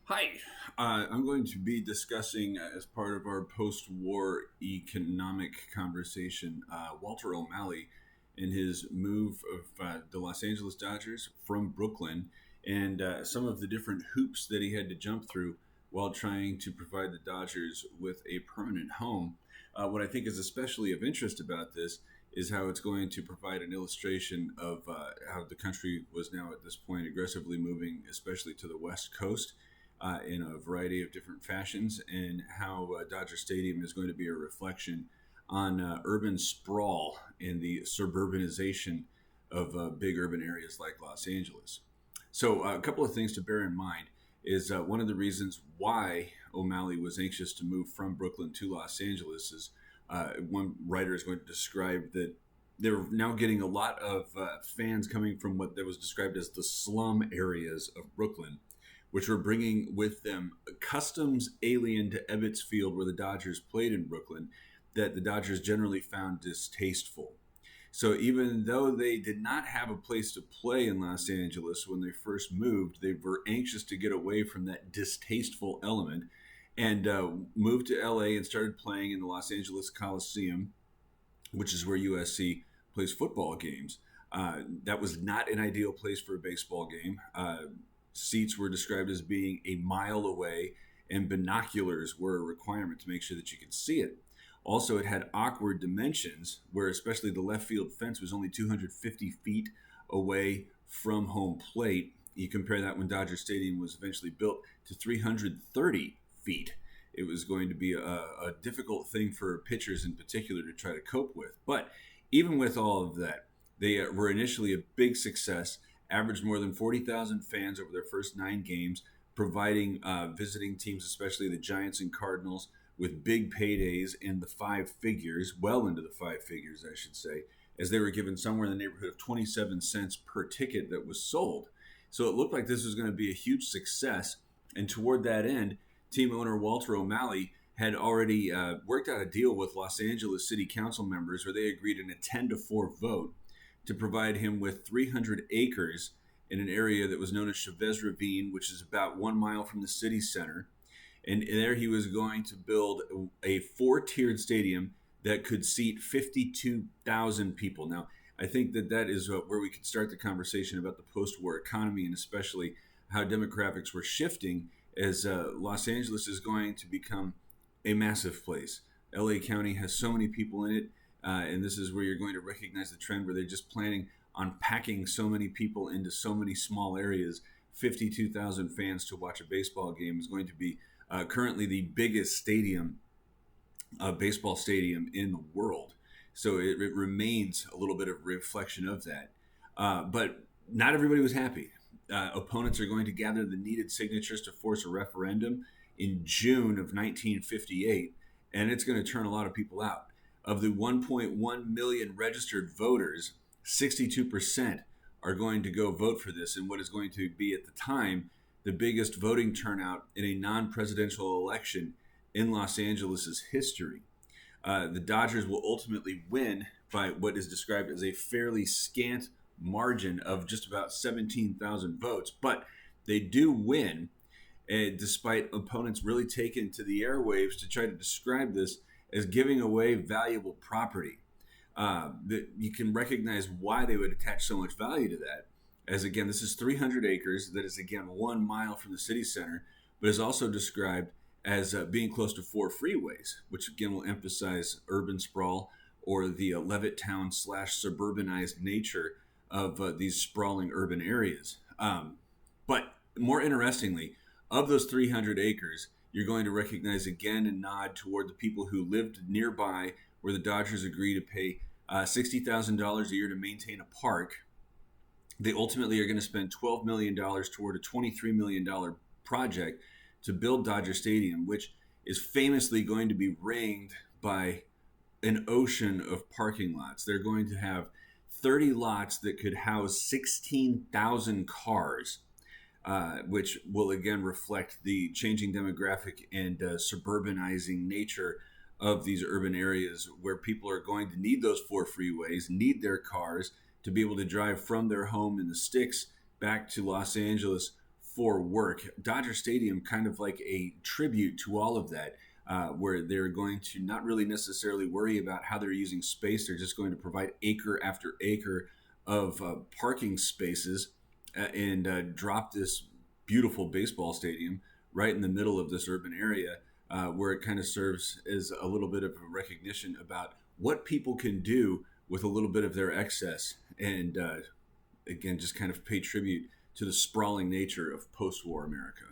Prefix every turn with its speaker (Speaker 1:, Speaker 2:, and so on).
Speaker 1: Hi, I'm going to be discussing, as part of our post war economic conversation, Walter O'Malley and his move of the Los Angeles Dodgers from Brooklyn and some of the different hoops that he had to jump through while trying to provide the Dodgers with a permanent home. What I think is especially of interest about this is how it's going to provide an illustration of how the country was now at this point aggressively moving, especially to the West Coast in a variety of different fashions, and how Dodger Stadium is going to be a reflection on urban sprawl and the suburbanization of big urban areas like Los Angeles. So, a couple of things to bear in mind is one of the reasons why O'Malley was anxious to move from Brooklyn to Los Angeles is one writer is going to describe that they're now getting a lot of fans coming from what that was described as the slum areas of Brooklyn, which were bringing with them customs alien to Ebbets Field, where the Dodgers played in Brooklyn, that the Dodgers generally found distasteful. So even though they did not have a place to play in Los Angeles when they first moved, they were anxious to get away from that distasteful element and moved to LA and started playing in the Los Angeles Coliseum, which is where USC plays football games. That was not an ideal place for a baseball game. Seats were described as being a mile away, and binoculars were a requirement to make sure that you could see it. Also, it had awkward dimensions, where especially the left field fence was only 250 feet away from home plate. You compare that when Dodger Stadium was eventually built to 330 feet. It was going to be a difficult thing for pitchers in particular to try to cope with. But even with all of that, they were initially a big success, averaged more than 40,000 fans over their first 9 games, providing visiting teams, especially the Giants and Cardinals, with big paydays in the five figures, well into the five figures, I should say, as they were given somewhere in the neighborhood of 27 cents per ticket that was sold. So it looked like this was going to be a huge success. And toward that end, team owner Walter O'Malley had already worked out a deal with Los Angeles City Council members where they agreed in a 10-4 vote to provide him with 300 acres in an area that was known as Chavez Ravine, which is about 1 mile from the city center. And there he was going to build a four-tiered stadium that could seat 52,000 people. Now, I think that that is where we could start the conversation about the post-war economy, and especially how demographics were shifting as Los Angeles is going to become a massive place. LA County has so many people in it, and this is where you're going to recognize the trend where they're just planning on packing so many people into so many small areas. 52,000 fans to watch a baseball game is going to be currently the biggest stadium, baseball stadium in the world. So it remains a little bit of reflection of that. But not everybody was happy. Opponents are going to gather the needed signatures to force a referendum in June of 1958, and it's going to turn a lot of people out. Of the 1.1 million registered voters, 62% are going to go vote for this in what is going to be, at the time, the biggest voting turnout in a non-presidential election in Los Angeles' history. The Dodgers will ultimately win by what is described as a fairly scant margin of just about 17,000 votes, but they do win, despite opponents really taking to the airwaves to try to describe this as giving away valuable property. That you can recognize why they would attach so much value to that, as again, this is 300 acres that is again 1 mile from the city center, but is also described as being close to 4 freeways, which again will emphasize urban sprawl or the Levittown / suburbanized nature of these sprawling urban areas. But more interestingly, of those 300 acres, you're going to recognize again and nod toward the people who lived nearby, where the Dodgers agree to pay $60,000 a year to maintain a park. They ultimately are going to spend $12 million toward a $23 million project to build Dodger Stadium, which is famously going to be ringed by an ocean of parking lots. They're going to have 30 lots that could house 16,000 cars, which will again reflect the changing demographic and suburbanizing nature of these urban areas, where people are going to need those 4 freeways, need their cars to be able to drive from their home in the sticks back to Los Angeles for work. Dodger Stadium, kind of like a tribute to all of that, where they're going to not really necessarily worry about how they're using space. They're just going to provide acre after acre of parking spaces and drop this beautiful baseball stadium right in the middle of this urban area, where it kind of serves as a little bit of a recognition about what people can do with a little bit of their excess, and again, just kind of pay tribute to the sprawling nature of post-war America.